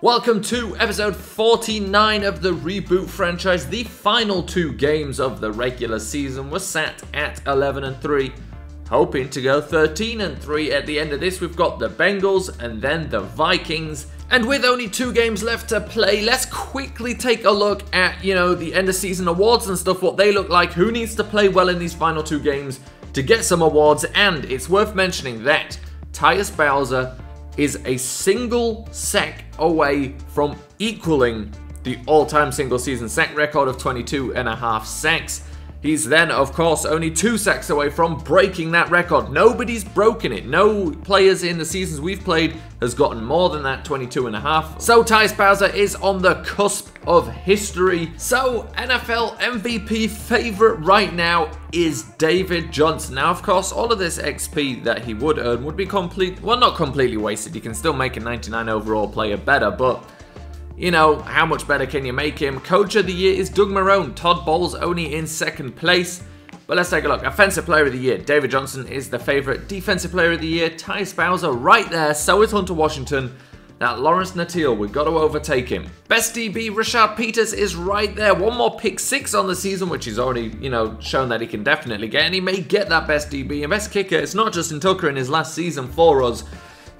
Welcome to episode 49 of the Reboot franchise. The final two games of the regular season were sat at 11-3, hoping to go 13-3 at the end of this. We've got the Bengals and then the Vikings. And with only two games left to play, let's quickly take a look at, the end of season awards and stuff, what they look like, who needs to play well in these final two games to get some awards. And it's worth mentioning that Tyus Bowser is a single sack away from equaling the all-time single season sack record of 22.5 sacks. He's then, of course, only 2 sacks away from breaking that record. Nobody's broken it. No players in the seasons we've played has gotten more than that 22.5. So Tyus Bowser is on the cusp of history. So NFL MVP favorite right now is David Johnson. Now, of course, all of this XP that he would earn would be not completely wasted. You can still make a 99 overall player better, but how much better can you make him? Coach of the Year is Doug Marrone. Todd Bowles only in second place. But let's take a look. Offensive Player of the Year, David Johnson is the favorite. Defensive Player of the Year, Tyus Bowser right there. So is Hunter Washington. That Lawrence Natil, we've got to overtake him. Best DB, Rashad Peters is right there. One more pick 6 on the season, which he's already, shown that he can definitely get. And he may get that best DB. And best kicker, it's not Justin Tucker in his last season for us.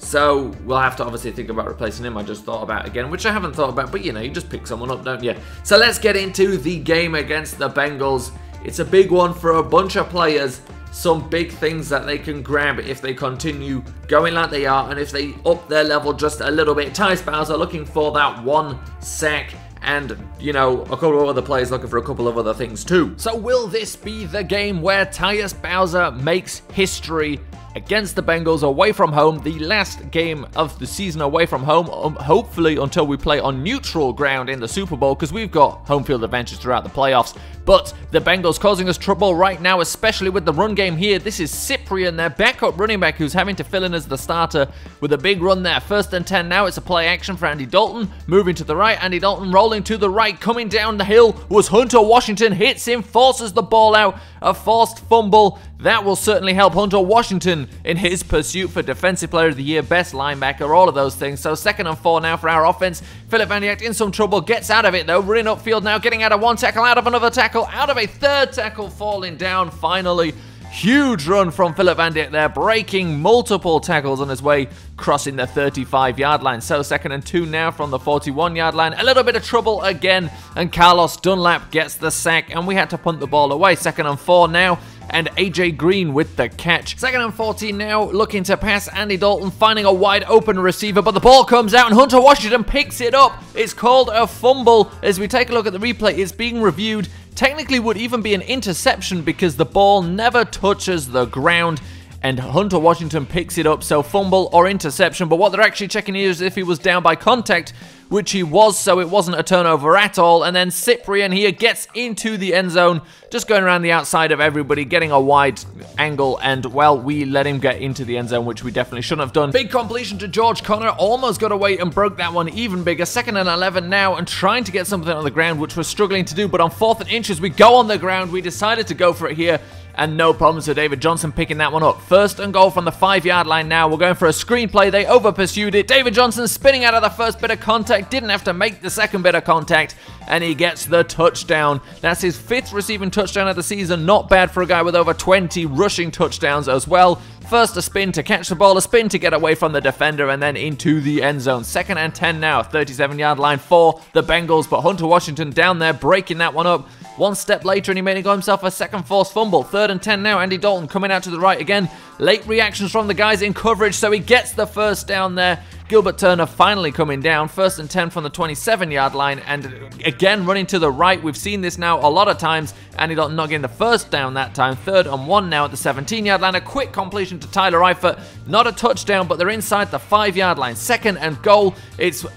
So we'll have to obviously think about replacing him. I just thought about it again, which I haven't thought about, but you just pick someone up, don't you? So let's get into the game against the Bengals. It's a big one for a bunch of players. Some big things that they can grab if they continue going like they are, and if they up their level just a little bit. Tyus Bowser looking for that 1 sack. And, a couple of other players looking for a couple of other things too. So will this be the game where Tyus Bowser makes history against the Bengals away from home? The last game of the season away from home, hopefully until we play on neutral ground in the Super Bowl, because we've got home field advantage throughout the playoffs. But the Bengals causing us trouble right now, especially with the run game here. This is Cyprian, their backup running back, who's having to fill in as the starter with a big run there. 1st and 10 now. It's a play action for Andy Dalton. Moving to the right. Andy Dalton rolling to the right. Coming down the hill was Hunter Washington. Hits him, forces the ball out. A forced fumble. That will certainly help Hunter Washington in his pursuit for Defensive Player of the Year, best linebacker, all of those things. So 2nd and 4 now for our offense. Philip Van Dijk in some trouble, gets out of it though, running upfield now, getting out of 1 tackle, out of another tackle, out of a 3rd tackle, falling down finally. Huge run from Philip Van Dijk there, breaking multiple tackles on his way, crossing the 35-yard line. So 2nd and 2 now from the 41-yard line. A little bit of trouble again, and Carlos Dunlap gets the sack, and we had to punt the ball away. 2nd and 4 now, and AJ Green with the catch. 2nd and 14 now, looking to pass. Andy Dalton finding a wide open receiver, but the ball comes out and Hunter Washington picks it up. It's called a fumble. As we take a look at the replay, it's being reviewed. Technically would even be an interception because the ball never touches the ground and Hunter Washington picks it up, so fumble or interception. But what they're actually checking here is if he was down by contact, which he was, so it wasn't a turnover at all. And then Cyprian here gets into the end zone, just going around the outside of everybody, getting a wide angle, and, well, we let him get into the end zone, which we definitely shouldn't have done. Big completion to George Connor, almost got away and broke that one even bigger. 2nd and 11 now, and trying to get something on the ground, which we're struggling to do, but on 4th and inches, we go on the ground. We decided to go for it here, and no problems with David Johnson picking that one up. 1st and goal from the 5-yard line now. We're going for a screenplay. They over-pursued it. David Johnson spinning out of the first bit of contact. Didn't have to make the second bit of contact. And he gets the touchdown. That's his 5th receiving touchdown of the season. Not bad for a guy with over 20 rushing touchdowns as well. First a spin to catch the ball, a spin to get away from the defender, and then into the end zone. 2nd and 10 now, 37-yard line for the Bengals, but Hunter Washington down there breaking that one up. 1 step later and he made himself a 2nd forced fumble. 3rd and 10 now, Andy Dalton coming out to the right again. Late reactions from the guys in coverage, so he gets the 1st down there. Gilbert Turner finally coming down. 1st and 10 from the 27-yard line, and again running to the right. We've seen this now a lot of times. Andy Dalton not getting the 1st down that time. 3rd and 1 now at the 17-yard line. A quick completion to Tyler Eifert. Not a touchdown, but they're inside the 5-yard line. 2nd and goal.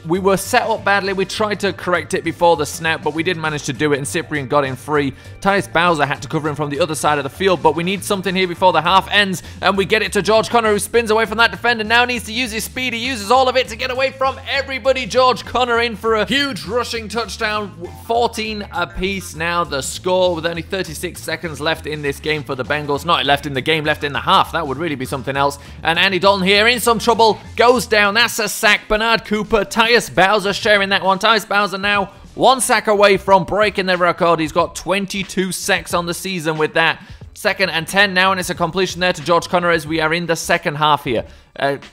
We were set up badly. We tried to correct it before the snap, but we didn't manage to do it, and Cyprian got in free. Tyus Bowser had to cover him from the other side of the field, but we need something here before the half ends, and we get it to George Connor, who spins away from that defender. Now needs to use his speed. He uses all all of it to get away from everybody. George Connor in for a huge rushing touchdown. 14 apiece now the score with only 36 seconds left in this game for the Bengals. Not left in the game, left in the half. That would really be something else. And Andy Dalton here in some trouble. Goes down. That's a sack. Bernard Cooper, Tyus Bowser sharing that one. Tyus Bowser now 1 sack away from breaking the record. He's got 22 sacks on the season with that. 2nd and 10 now, and it's a completion there to George Connor as we are in the second half here.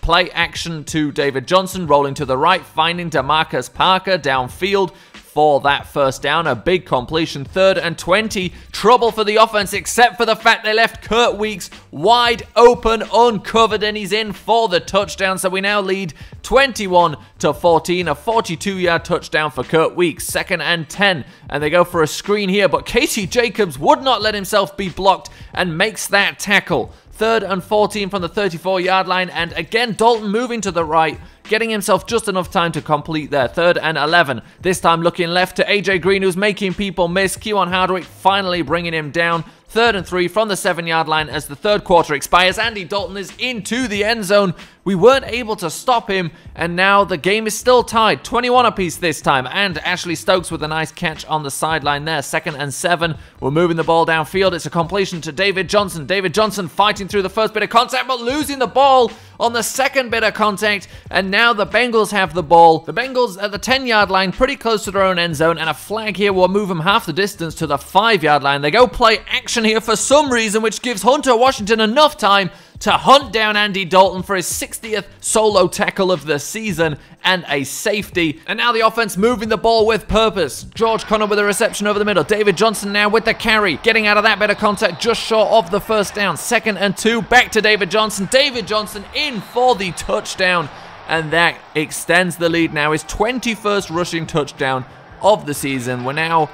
Play action to David Johnson, rolling to the right, finding DeMarcus Parker downfield for that first down. A big completion. 3rd and 20. Trouble for the offense, except for the fact they left Kurt Weeks wide open, uncovered, and he's in for the touchdown. So we now lead 21-14. A 42-yard touchdown for Kurt Weeks. 2nd and 10. And they go for a screen here, but Casey Jacobs would not let himself be blocked and makes that tackle. 3rd and 14 from the 34-yard line, and again Dalton moving to the right, getting himself just enough time to complete there. 3rd and 11. This time looking left to AJ Green, who's making people miss. Keon Hardwick finally bringing him down. 3rd and 3 from the 7-yard line as the third quarter expires. Andy Dalton is into the end zone. We weren't able to stop him, and now the game is still tied. 21 apiece this time, and Ashley Stokes with a nice catch on the sideline there. 2nd and 7. We're moving the ball downfield. It's a completion to David Johnson. David Johnson fighting through the first bit of contact, but losing the ball on the second bit of contact, and now the Bengals have the ball. The Bengals at the 10-yard line, pretty close to their own end zone, and a flag here will move them half the distance to the 5-yard line. They go play action here for some reason, which gives Hunter Washington enough time to hunt down Andy Dalton for his 60th solo tackle of the season and a safety. And now the offense moving the ball with purpose. George Connor with a reception over the middle. David Johnson now with the carry, getting out of that bit of contact just short of the first down. 2nd and 2, back to David Johnson. David Johnson in for the touchdown, and that extends the lead now. His 21st rushing touchdown of the season. We're now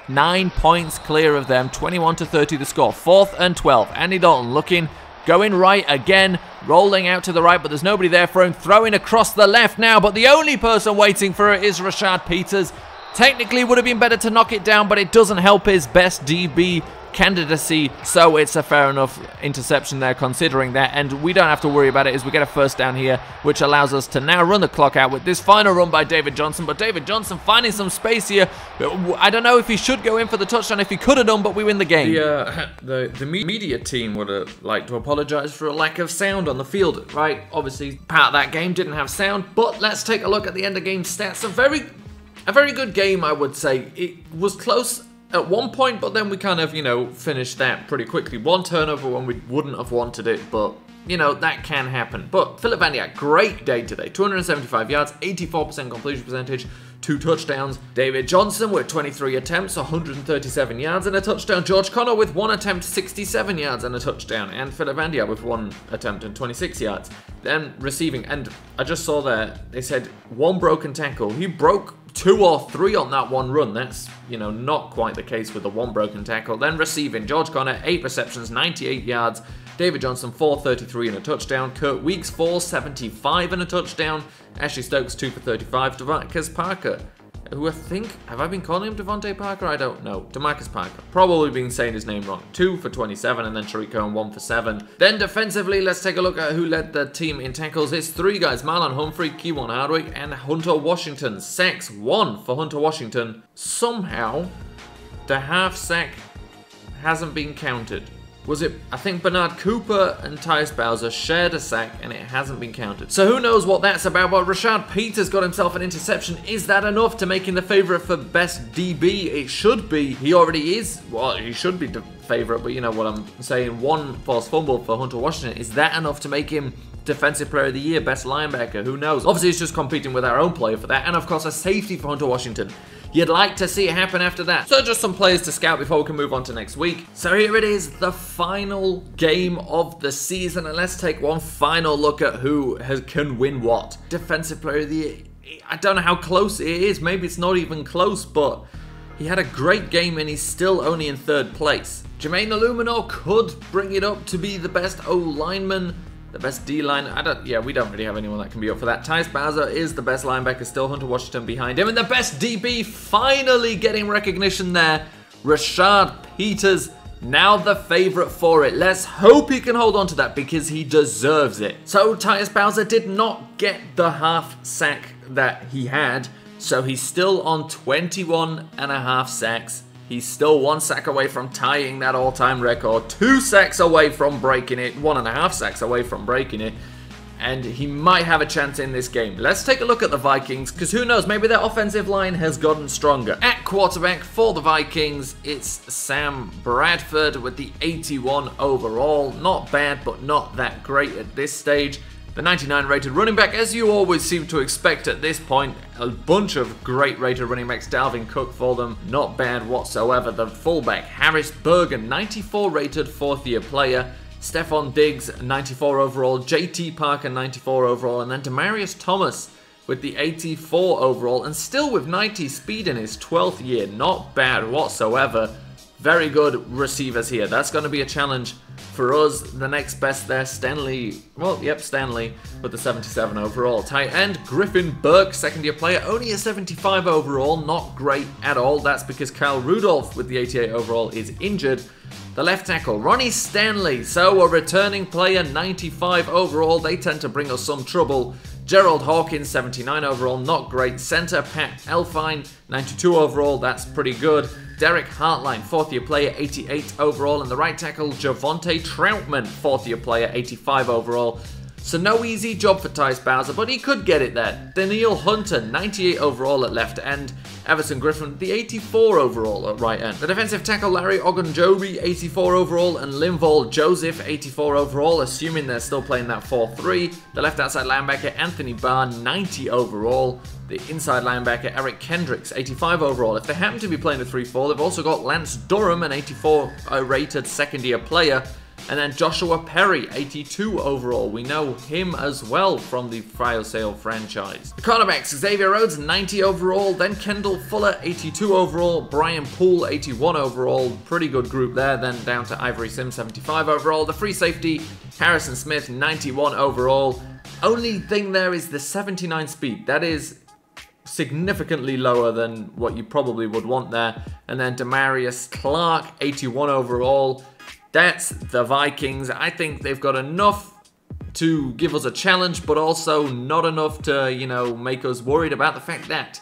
9 points clear of them. 21-30 the score. 4th and 12. Andy Dalton looking, going right again, rolling out to the right, but there's nobody there for him. Throwing across the left now, but the only person waiting for it is Rashad Peters. Technically would have been better to knock it down, but it doesn't help his best DB candidacy, so it's a fair enough interception there considering that, and we don't have to worry about it as we get a first down here, which allows us to now run the clock out with this final run by David Johnson. But David Johnson finding some space here. I don't know if he should go in for the touchdown, if he could have done, but we win the game. The media team would have liked to apologize for a lack of sound on the field, right? Obviously part of that game didn't have sound, but let's take a look at the end of game stats. A very good game, I would say. It was close at one point, but then we kind of, finished that pretty quickly. One turnover when we wouldn't have wanted it, but, that can happen. But Philip Van Dijk, great day today. 275 yards, 84% completion percentage, 2 touchdowns. David Johnson with 23 attempts, 137 yards and a touchdown. George Connor with 1 attempt, 67 yards and a touchdown. And Philip Van Dijk with 1 attempt and 26 yards. Then receiving, and I just saw there, they said 1 broken tackle. He broke 2 or 3 on that one run. That's, not quite the case with the 1 broken tackle. Then receiving, George Connor, 8 receptions, 98 yards. David Johnson, 433 and a touchdown. Kurt Weeks, 475 and a touchdown. Ashley Stokes, 2 for 35. DeMarcus Parker, who I think, have I been calling him Devontae Parker? I don't know. DeMarcus Parker. Probably been saying his name wrong. 2 for 27, and then Tariq Cohen, 1 for 7. Then defensively, let's take a look at who led the team in tackles. It's 3 guys. Marlon Humphrey, Kewan Hardwick, and Hunter Washington. Sacks, 1 for Hunter Washington. Somehow, the half sack hasn't been counted. Was it, I think Bernard Cooper and Tyus Bowser shared a sack and it hasn't been counted. So who knows what that's about, but Rashad Peters got himself an interception. Is that enough to make him the favorite for best DB? It should be. He already is. Well, he should be the favorite, but you know what I'm saying. 1 forced fumble for Hunter Washington. Is that enough to make him Defensive Player of the Year, best linebacker? Who knows? Obviously, it's just competing with our own player for that. And of course, a safety for Hunter Washington. You'd like to see it happen after that. So just some players to scout before we can move on to next week. So here it is, the final game of the season. And let's take one final look at who can win what. Defensive Player of the Year. I don't know how close it is. Maybe it's not even close, but he had a great game and he's still only in 3rd place. Jermaine Illuminor could bring it up to be the best O-lineman. The best D-line, we don't really have anyone that can be up for that. Tyus Bowser is the best linebacker, still Hunter Washington behind him. And the best DB finally getting recognition there. Rashad Peters Now the favourite for it. Let's hope he can hold on to that because he deserves it. So Tyus Bowser did not get the half sack that he had. So he's still on 21.5 sacks. He's still 1 sack away from tying that all-time record. 2 sacks away from breaking it. 1.5 sacks away from breaking it. And he might have a chance in this game. Let's take a look at the Vikings, because who knows, maybe their offensive line has gotten stronger. At quarterback for the Vikings, it's Sam Bradford with the 81 overall. Not bad, but not that great at this stage. The 99 rated running back, as you always seem to expect at this point. A bunch of great rated running backs. Dalvin Cook for them, not bad whatsoever. The fullback, Harris Bergen, 94 rated 4th year player. Stephon Diggs, 94 overall. JT Parker, 94 overall. And then Demaryius Thomas with the 84 overall. And still with 90 speed in his 12th year. Not bad whatsoever. Very good receivers here. That's going to be a challenge for us. The next best there, Stanley. Well, yep, Stanley with the 77 overall. Tight end, Griffin Burke, 2nd year player. Only a 75 overall. Not great at all. That's because Kyle Rudolph with the 88 overall is injured. The left tackle, Ronnie Stanley, so a returning player, 95 overall. They tend to bring us some trouble. Gerald Hawkins, 79 overall, not great. Center, Pat Elfine, 92 overall, that's pretty good. Derek Hartline, 4th year player, 88 overall. And the right tackle, Javonte Troutman, 4th year player, 85 overall. So no easy job for Tyus Bowser, but he could get it there. Daniil Hunter, 98 overall at left end. Everson Griffin, the 84 overall at right end. The defensive tackle, Larry Ogunjobi, 84 overall. And Linval Joseph, 84 overall, assuming they're still playing that 4-3. The left outside linebacker, Anthony Barr, 90 overall. The inside linebacker, Eric Kendricks, 85 overall. If they happen to be playing a 3-4, they've also got Lance Durham, an 84 rated 2nd year player. And then Joshua Perry, 82 overall. We know him as well from the Fire Sale franchise. The cornerbacks, Xavier Rhodes, 90 overall. Then Kendall Fuller, 82 overall. Brian Poole, 81 overall. Pretty good group there. Then down to Ivory Sims, 75 overall. The free safety, Harrison Smith, 91 overall. Only thing there is the 79 speed. That is significantly lower than what you probably would want there. And then Demarius Clark, 81 overall. That's the Vikings. I think they've got enough to give us a challenge, but also not enough to, you know, make us worried about the fact that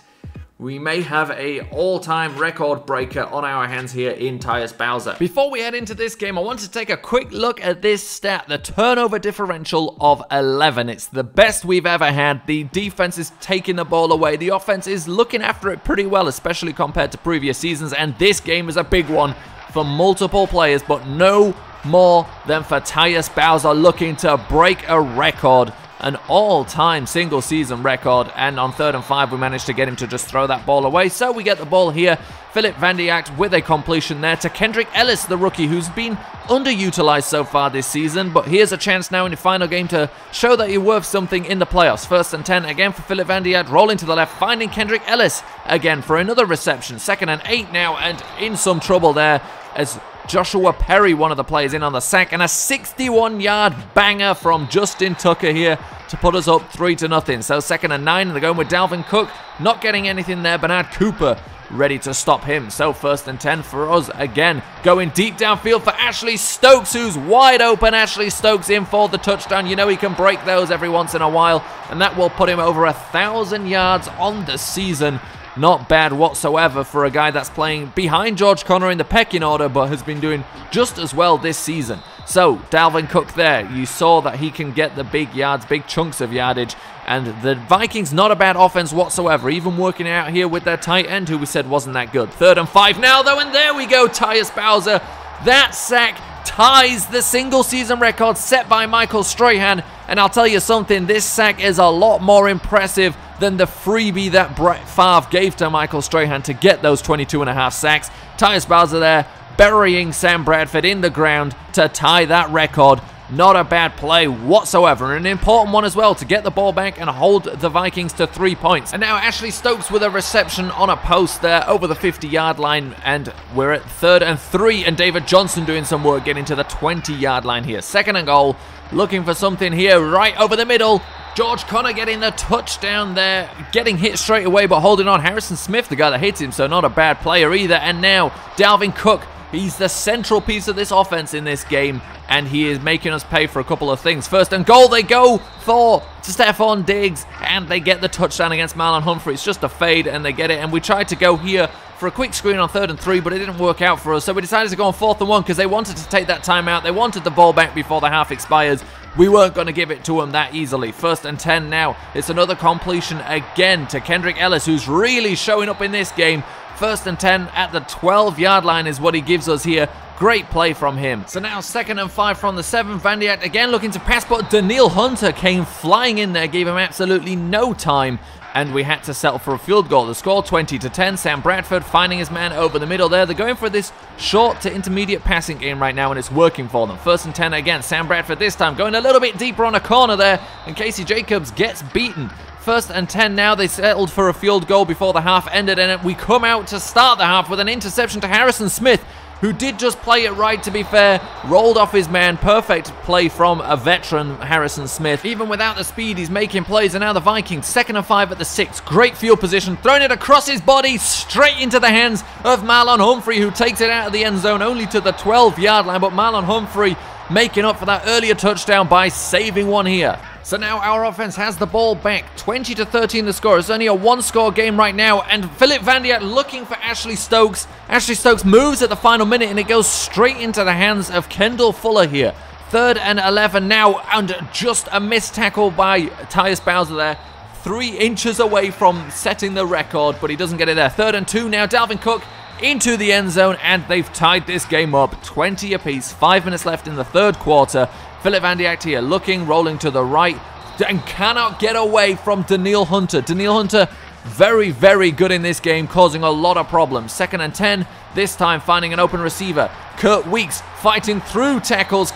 we may have a all-time record breaker on our hands here in Tyus Bowser. Before we head into this game, I want to take a quick look at this stat, the turnover differential of 11. It's the best we've ever had. The defense is taking the ball away. The offense is looking after it pretty well, especially compared to previous seasons, and this game is a big one for multiple players, but no more than for Tyus Bowser looking to break a record, an all-time single-season record. And on 3rd and 5, we managed to get him to just throw that ball away. So we get the ball here. Philip Van Diact with a completion there to Kendrick Ellis, the rookie, who's been underutilized so far this season. But here's a chance now in the final game to show that you're worth something in the playoffs. 1st and 10 again for Philip Van Diact, rolling to the left, finding Kendrick Ellis again for another reception. 2nd and 8 now, and in some trouble there as Joshua Perry, one of the players, in on the sack, and a 61-yard banger from Justin Tucker here to put us up 3-0. So 2nd and 9, and they're going with Dalvin Cook, not getting anything there. Bernard Cooper ready to stop him. So 1st and 10 for us again, going deep downfield for Ashley Stokes, who's wide open. Ashley Stokes in for the touchdown. You know he can break those every once in a while, and that will put him over 1,000 yards on the season. Not bad whatsoever for a guy that's playing behind George Conner in the pecking order, but has been doing just as well this season. So, Dalvin Cook there, you saw that he can get the big yards, big chunks of yardage, and the Vikings, not a bad offense whatsoever, even working out here with their tight end, who we said wasn't that good. 3rd and 5 now, though, and there we go, Tyus Bowser. That sack ties the single-season record set by Michael Strahan, and I'll tell you something, this sack is a lot more impressive than the freebie that Brett Favre gave to Michael Strahan to get those 22.5 sacks. Tyus Bowser there, burying Sam Bradford in the ground to tie that record. Not a bad play whatsoever, and an important one as well to get the ball back and hold the Vikings to 3 points. And now Ashley Stokes with a reception on a post there over the 50-yard line, and we're at 3rd and 3, and David Johnson doing some work getting to the 20-yard line here. 2nd and goal, looking for something here right over the middle. George Conner getting the touchdown there, getting hit straight away, but holding on. Harrison Smith, the guy that hits him, so not a bad player either. And now Dalvin Cook He's the central piece of this offense in this game, and he is making us pay for a couple of things. First and goal, they go for Stephon Diggs, and they get the touchdown against Marlon Humphrey. It's just a fade, and they get it, and we tried to go here for a quick screen on 3rd and 3, but it didn't work out for us, so we decided to go on 4th and 1 because they wanted to take that timeout. They wanted the ball back before the half expires. We weren't going to give it to them that easily. 1st and 10 now. It's another completion again to Kendrick Ellis, who's really showing up in this game. 1st and 10 at the 12-yard line is what he gives us here. Great play from him. So now 2nd and 5 from the 7. Van Dyke again looking to pass, but Danielle Hunter came flying in there, gave him absolutely no time, and we had to settle for a field goal. The score 20-10. Sam Bradford finding his man over the middle there. They're going for this short to intermediate passing game right now, and it's working for them. 1st and 10 again. Sam Bradford this time going a little bit deeper on a corner there, and Casey Jacobs gets beaten. 1st and 10 now. They settled for a field goal before the half ended, and we come out to start the half with an interception to Harrison Smith, who did just play it right, to be fair. Rolled off his man. Perfect play from a veteran, Harrison Smith. Even without the speed, he's making plays. And now the Vikings, 2nd and 5 at the 6. Great field position. Throwing it across his body, straight into the hands of Marlon Humphrey, who takes it out of the end zone, only to the 12-yard line. But Marlon Humphrey making up for that earlier touchdown by saving one here. So now our offense has the ball back. 20-13 the score. It's only a one-score game right now. And Philip Van Dyke looking for Ashley Stokes. Ashley Stokes moves at the final minute, and it goes straight into the hands of Kendall Fuller here. 3rd and 11 now, and just a missed tackle by Tyus Bowser there. 3 inches away from setting the record, but he doesn't get it there. 3rd and 2 now. Dalvin Cook into the end zone, and they've tied this game up 20 apiece. 5 minutes left in the 3rd quarter. Philip Van Dyke here looking, rolling to the right, and cannot get away from Danielle Hunter. Danielle Hunter very, very good in this game, causing a lot of problems. 2nd and 10, this time finding an open receiver. Kurt Weeks fighting through tackles.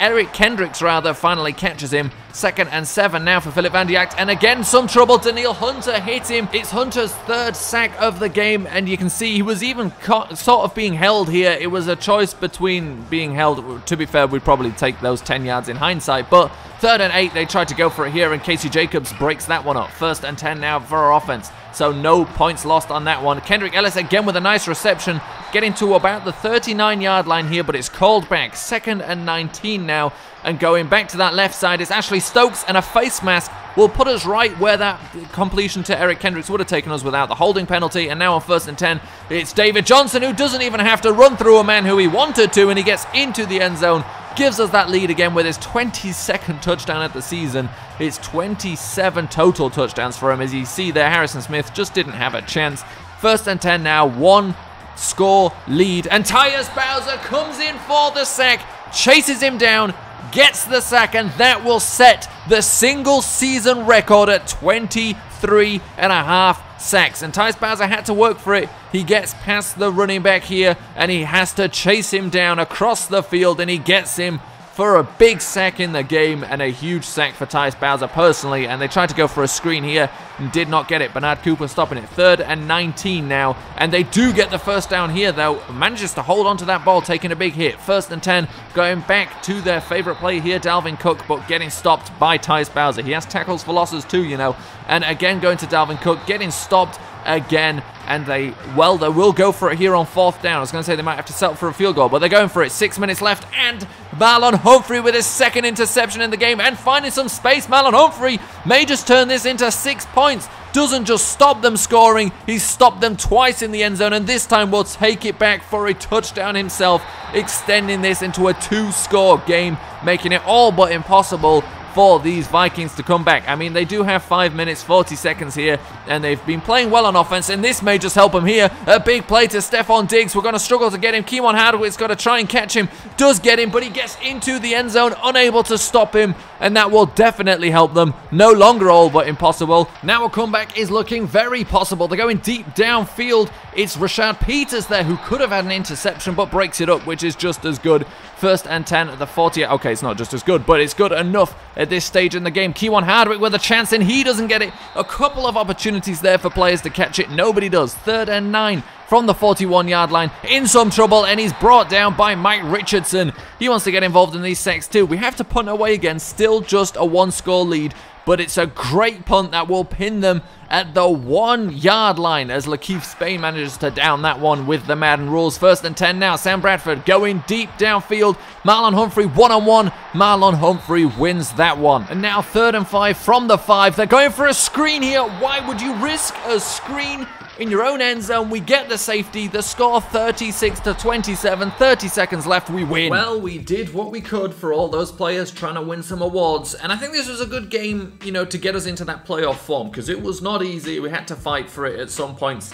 Eric Kendricks finally catches him. 2nd and 7 now for Philip Van Dyke, and again some trouble. Danielle Hunter hit him. It's Hunter's 3rd sack of the game, and you can see he was even sort of being held here. It was a choice between being held. To be fair, we'd probably take those 10 yards in hindsight, but 3rd and 8, they tried to go for it here, and Casey Jacobs breaks that one up. 1st and 10 now for our offense, so no points lost on that one. Kendrick Ellis again with a nice reception, getting to about the 39-yard line here, but it's called back. 2nd and 19 now, and going back to that left side is Ashley Stokes, and a face mask will put us right where that completion to Eric Kendricks would have taken us without the holding penalty. And now on 1st and 10, it's David Johnson, who doesn't even have to run through a man who he wanted to, and he gets into the end zone. Gives us that lead again with his 22nd touchdown at the season. It's 27 total touchdowns for him. As you see there, Harrison Smith just didn't have a chance. 1st and 10 now, 1-score lead. And Tyus Bowser comes in for the sack, chases him down, gets the sack, and that will set the single season record at 23.5 sacks. And Tyus Bowser had to work for it. He gets past the running back here, and he has to chase him down across the field, and he gets him for a big sack in the game, and a huge sack for Tyus Bowser personally. And they tried to go for a screen here and did not get it. Bernard Cooper stopping it. 3rd and 19 now, and they do get the 1st down here though. Manages to hold on to that ball, taking a big hit. 1st and 10, going back to their favorite play here, Dalvin Cook, but getting stopped by Tyus Bowser. He has tackles for losses too, you know. And again going to Dalvin Cook, getting stopped again, and they will go for it here on 4th down. I was going to say they might have to settle for a field goal, but they're going for it. 6 minutes left, and Marlon Humphrey with his 2nd interception in the game, and finding some space. Marlon Humphrey may just turn this into 6 points. Doesn't just stop them scoring, he's stopped them twice in the end zone, and this time will take it back for a touchdown himself, extending this into a 2-score game, making it all but impossible for these Vikings to come back. I mean, they do have 5 minutes, 40 seconds here, and they've been playing well on offense, and this may just help them here. A big play to Stephon Diggs. We're going to struggle to get him. Keemon Hardwick's got to try and catch him. Does get him, but he gets into the end zone, unable to stop him, and that will definitely help them. No longer all but impossible. Now a comeback is looking very possible. They're going deep downfield. It's Rashad Peters there, who could have had an interception, but breaks it up, which is just as good. 1st and 10 at the 40. Okay, it's not just as good, but it's good enough at this stage in the game. Keemon Hardwick with a chance, and he doesn't get it. A couple of opportunities there for players to catch it. Nobody does. 3rd and 9 from the 41-yard line. In some trouble, and he's brought down by Mike Richardson. He wants to get involved in these sacks too. We have to punt away again. Still just a 1-score lead, but it's a great punt that will pin them at the 1 yard line as Lakeith Spain manages to down that one with the Madden rules. 1st and 10 now. Sam Bradford going deep downfield. Marlon Humphrey one-on-one. Marlon Humphrey wins that one. And now 3rd and 5 from the 5. They're going for a screen here. Why would you risk a screen in your own end zone? We get the safety. The score 36-27. 30 seconds left. We win. Well, we did what we could for all those players trying to win some awards. And I think this was a good game, you know, to get us into that playoff form, because it was not easy. We had to fight for it at some points.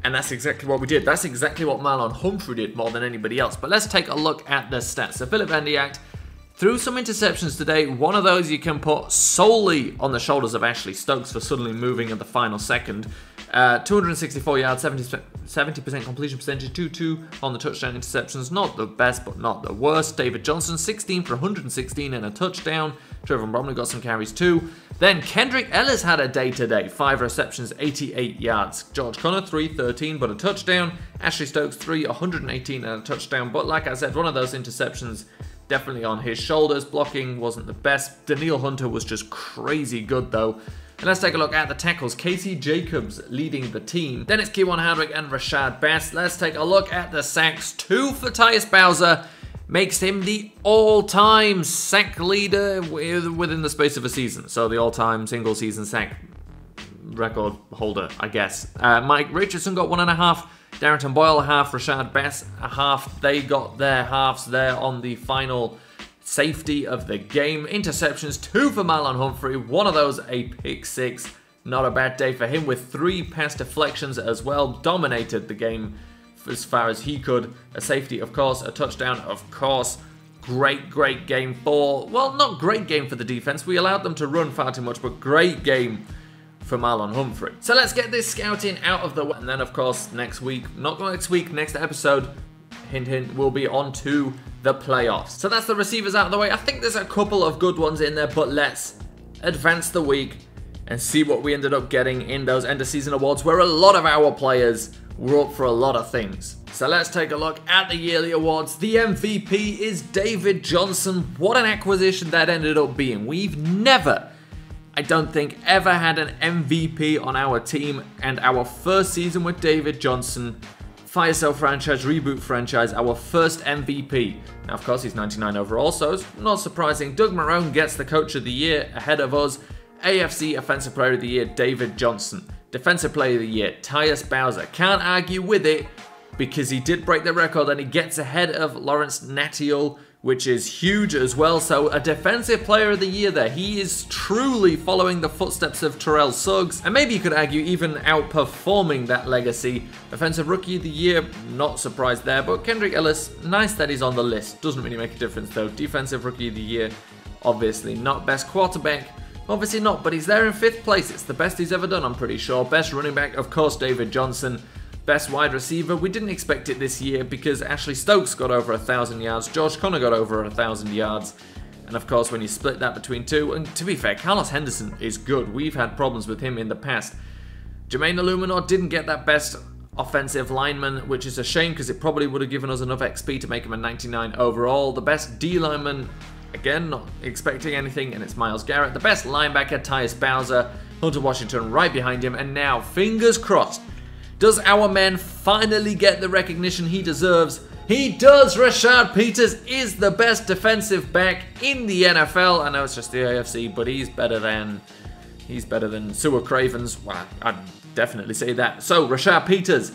And that's exactly what we did. That's exactly what Marlon Humphrey did more than anybody else. But let's take a look at the stats. So Philip Van Diact threw some interceptions today. One of those you can put solely on the shoulders of Ashley Stokes for suddenly moving at the final second. 264 yards, 70% completion percentage, 2-2 on the touchdown interceptions. Not the best, but not the worst. David Johnson, 16 for 116 and a touchdown. Trevor Bromley got some carries too. Then Kendrick Ellis had a day today. 5 receptions, 88 yards. George Connor, 3-13, but a touchdown. Ashley Stokes, 118 and a touchdown. But like I said, one of those interceptions definitely on his shoulders. Blocking wasn't the best. Daniil Hunter was just crazy good though. And let's take a look at the tackles. Casey Jacobs leading the team. Then it's Keywan Hardwick and Rashad Bass. Let's take a look at the sacks. 2 for Tyus Bowser. Makes him the all-time sack leader within the space of a season. So the all-time single-season sack record holder, I guess. Mike Richardson got 1.5. Darrington Boyle a half. Rashad Bass a half. They got their halves there on the final safety of the game. Interceptions, 2 for Marlon Humphrey. One of those a pick 6. Not a bad day for him with 3 pass deflections as well. Dominated the game as far as he could. A safety, of course. A touchdown, of course. Great game for, well, not great game for the defense. We allowed them to run far too much, but great game for Marlon Humphrey. So let's get this scouting out of the way. And then, of course, next episode, hint hint, we'll be on to the playoffs. So that's the receivers out of the way. I think there's a couple of good ones in there, but let's advance the week and see what we ended up getting in those end of season awards, where a lot of our players were up for a lot of things. So let's take a look at the yearly awards. The MVP is David Johnson. What an acquisition that ended up being. We've never, I don't think, ever had an MVP on our team, and our first season with David Johnson, Fire Sale franchise, Reboot franchise, our first MVP. Now, of course, he's 99 overall, so it's not surprising. Doug Marrone gets the Coach of the Year ahead of us. AFC Offensive Player of the Year, David Johnson. Defensive Player of the Year, Tyus Bowser. Can't argue with it because he did break the record and he gets ahead of Lawrence Natiel, which is huge as well. So a Defensive Player of the Year there. He is truly following the footsteps of Terrell Suggs, and maybe you could argue even outperforming that legacy. Offensive Rookie of the Year, not surprised there, but Kendrick Ellis, nice that he's on the list. Doesn't really make a difference though. Defensive Rookie of the Year, obviously not. Best quarterback, obviously not, but he's there in 5th place. It's the best he's ever done, I'm pretty sure. Best running back, of course, David Johnson. Best wide receiver, we didn't expect it this year because Ashley Stokes got over 1,000 yards, George Connor got over 1,000 yards, and of course when you split that between 2, and to be fair, Carlos Henderson is good. We've had problems with him in the past. Jermaine Illuminor didn't get that best offensive lineman, which is a shame because it probably would have given us enough XP to make him a 99 overall. The best D lineman, again, not expecting anything, and it's Myles Garrett. The best linebacker, Tyus Bowser. Hunter Washington right behind him, and now, fingers crossed, does our man finally get the recognition he deserves? He does! Rashad Peters is the best defensive back in the NFL. I know it's just the AFC, but he's better than Sewer Cravens. Well, I'd definitely say that. So, Rashad Peters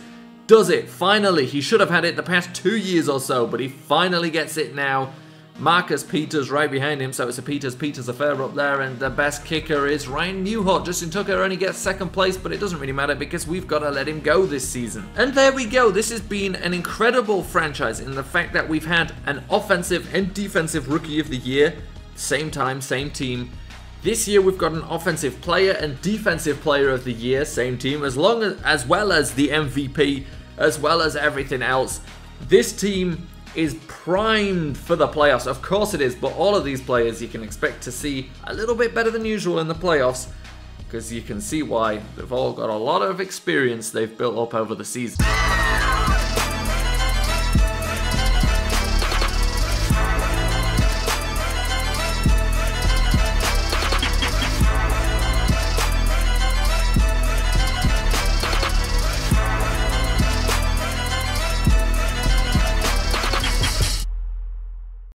does it, finally. He should have had it the past 2 years or so, but he finally gets it now. Marcus Peters right behind him, so it's a Peters affair up there, and the best kicker is Ryan Newhart. Justin Tucker only gets 2nd place, but it doesn't really matter because we've got to let him go this season. And there we go. This has been an incredible franchise in the fact that we've had an offensive and defensive Rookie of the Year, same time, same team. This year we've got an offensive player and defensive player of the year, same team, as well as the MVP, as well as everything else. This team is primed for the playoffs. Of course it is, but all of these players you can expect to see a little bit better than usual in the playoffs, because you can see why. They've all got a lot of experience they've built up over the season.